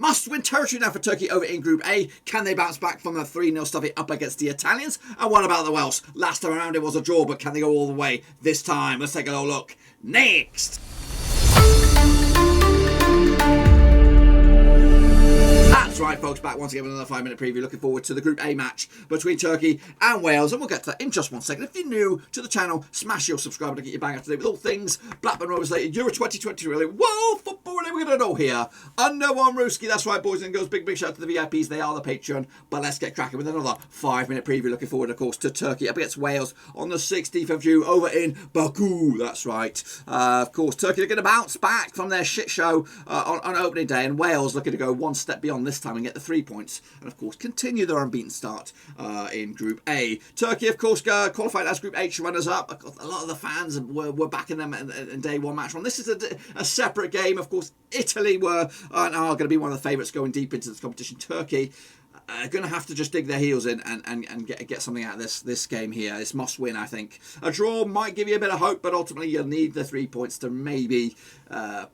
Must-win territory now for Turkey over in Group A. Can they bounce back from the 3-0 stuffy up against the Italians? And what about the Welsh? Last time around it was a draw, but can they go all the way this time? Let's take a little look next. That's right, folks, back once again with another 5-minute preview. Looking forward to the Group A match between Turkey and Wales, and we'll get to that in just 1 second. If you're new to the channel, smash your subscribe to get you bang up to date with all things Blackburn Rovers later. Euro 2020, really. Whoa, football, what are we going to know here? Under one Ruski, that's right, boys and girls. Big shout out to the VIPs. They are the Patreon. But let's get cracking with another 5-minute preview. Looking forward, of course, to Turkey up against Wales on the 16th of June over in Baku. That's right. Of course, Turkey are going to bounce back from their shit show on opening day, and Wales looking to go one step beyond this time and get the 3 points, and of course continue their unbeaten start in Group A. Turkey, of course, qualified as Group H runners-up. A lot of the fans were backing them in day one match one. This is a separate game. Of course, Italy are going to be one of the favourites going deep into this competition. Turkey going to have to just dig their heels in and get something out of this game here. It's must win, I think. A draw might give you a bit of hope, but ultimately you'll need the 3 points to maybe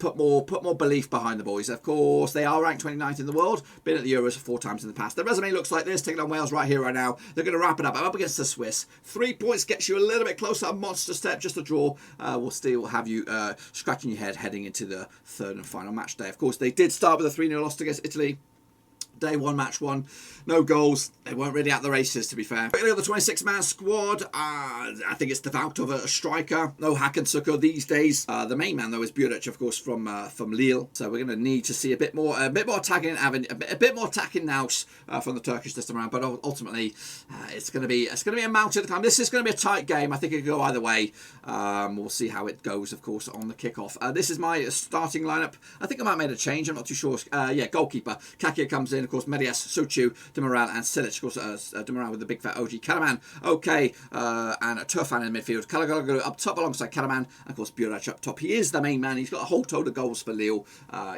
put more belief behind the boys. Of course, they are ranked 29th in the world, been at the Euros 4 times in the past. Their resume looks like this, taking on Wales right here, right now. They're going to wrap it up. I'm up against the Swiss. 3 points gets you a little bit closer, a monster step. Just a draw will still have you scratching your head heading into the third and final match day. Of course, they did start with a 3-0 loss against Italy. Day one, match one, no goals. They weren't really at the races, to be fair. Quickly on the 26-man squad, I think it's devout of a striker. No Hakan these days. The main man though is Buric, of course, from Lille. So we're going to need to see a bit more attacking a bit more attacking now from the Turkish this time around. But ultimately, it's going to be a mountain climb. This is going to be a tight game. I think it could go either way. We'll see how it goes, of course, on the kickoff. This is my starting lineup. I think I might have made a change. I'm not too sure. Yeah, goalkeeper Kakia comes in. Of course, Medias, Suchu, Demiral and Silic. Of course, Demiral with the big fat OG. Karaman, okay, and Turfan in midfield. Kalagalagu up top alongside Karaman. And of course, Buric up top. He is the main man. He's got a whole total of goals for Lille.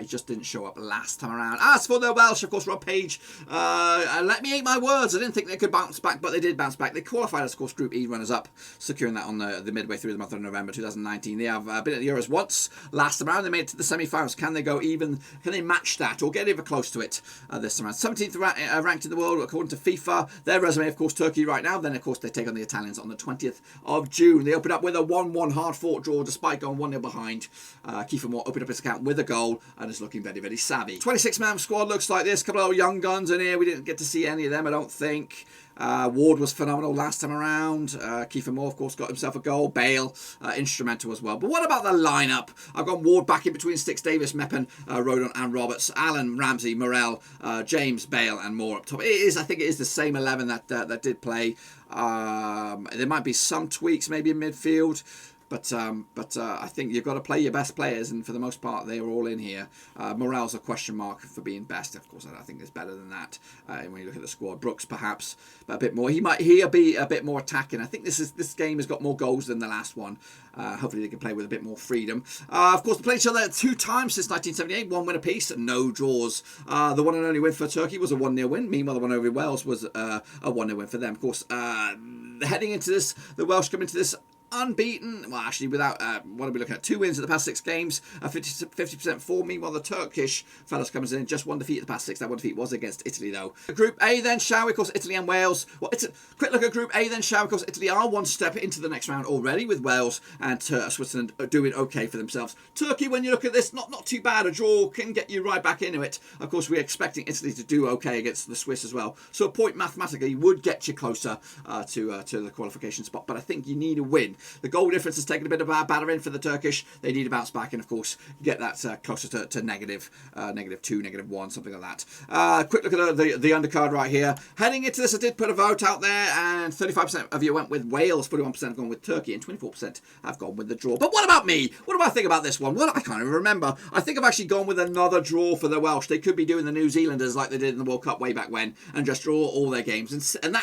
He just didn't show up last time around. As for the Welsh, of course, Rob Page, let me eat my words. I didn't think they could bounce back, but they did bounce back. They qualified as, of course, Group E runners-up, securing that on the midway through the month of November 2019. They have been at the Euros once. Last time around, they made it to the semi-finals. Can they go even? Can they match that or get even close to it this time around? 17th ranked in the world according to FIFA. Their resume, of course, Turkey right now. Then, of course, they take on the Italians on the 20th of June. They open up with a 1-1 hard-fought draw despite going 1-0 behind. Kiefer Moore opened up his account with a goal and is looking very, very savvy. 26-man squad looks like this. A couple of young guns in here. We didn't get to see any of them, I don't think. Ward was phenomenal last time around. Kiefer Moore, of course, got himself a goal. Bale, instrumental as well. But what about the lineup? I've got Ward back in between Sticks, Davis, Meppen, Rodon and Roberts. Allen, Ramsey, Morel, James, Bale and Moore up top. I think it is the same 11 that did play. There might be some tweaks maybe in midfield. But I think you've got to play your best players, and for the most part, they are all in here. Morale's a question mark for being best. Of course, I think there's better than that when you look at the squad. Brooks, perhaps, but a bit more. He'll be a bit more attacking. I think this game has got more goals than the last one. Hopefully, they can play with a bit more freedom. Of course, they played each other 2 times since 1978. 1 win apiece, no draws. The one and only win for Turkey was a 1-0 win. Meanwhile, the one over Wales was a 1-0 win for them. Of course, heading into this, the Welsh come into this unbeaten, well, actually, without what are we looking at? 2 wins in the past 6 games, 50% form. Meanwhile, the Turkish fellas comes in just 1 defeat in the past 6. That 1 defeat was against Italy, though. Group A, then, shall we? Of course, Italy and Wales. Well, it's a quick look at Group A, then, shall we? Of course, Italy are 1 step into the next round already, with Wales and Switzerland doing okay for themselves. Turkey, when you look at this, not too bad. A draw can get you right back into it. Of course, we're expecting Italy to do okay against the Swiss as well. So a point mathematically would get you closer to the qualification spot. But I think you need a win. The goal difference has taken a bit of a battering for the Turkish. They need to bounce back and, of course, get that closer to negative 2, negative 1, something like that. Quick look at the undercard right here. Heading into this, I did put a vote out there, and 35% of you went with Wales, 41% have gone with Turkey, and 24% have gone with the draw. But what about me? What do I think about this one? Well, I can't even remember. I think I've actually gone with another draw for the Welsh. They could be doing the New Zealanders like they did in the World Cup way back when, and just draw all their games. And I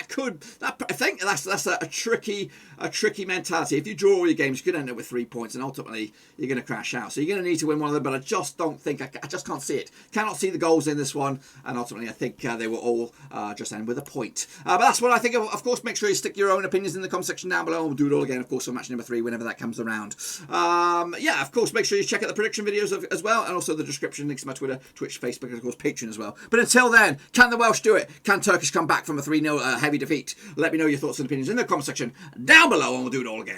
think that's a tricky mentality. reality, if you draw all your games, you could end up with 3 points, and ultimately you're going to crash out. So you're going to need to win one of them, but I just don't think, I just can't see it. Cannot see the goals in this one, and ultimately I think they will all just end with a point. But that's what I think. Of course, make sure you stick your own opinions in the comment section down below, and we'll do it all again, of course, for match number 3 whenever that comes around. Yeah, of course, make sure you check out the prediction videos as well, and also the description, links to my Twitter, Twitch, Facebook, and of course Patreon as well. But until then, can the Welsh do it? Can Turkish come back from a 3-0 heavy defeat? Let me know your thoughts and opinions in the comment section down below, and we'll do it all again.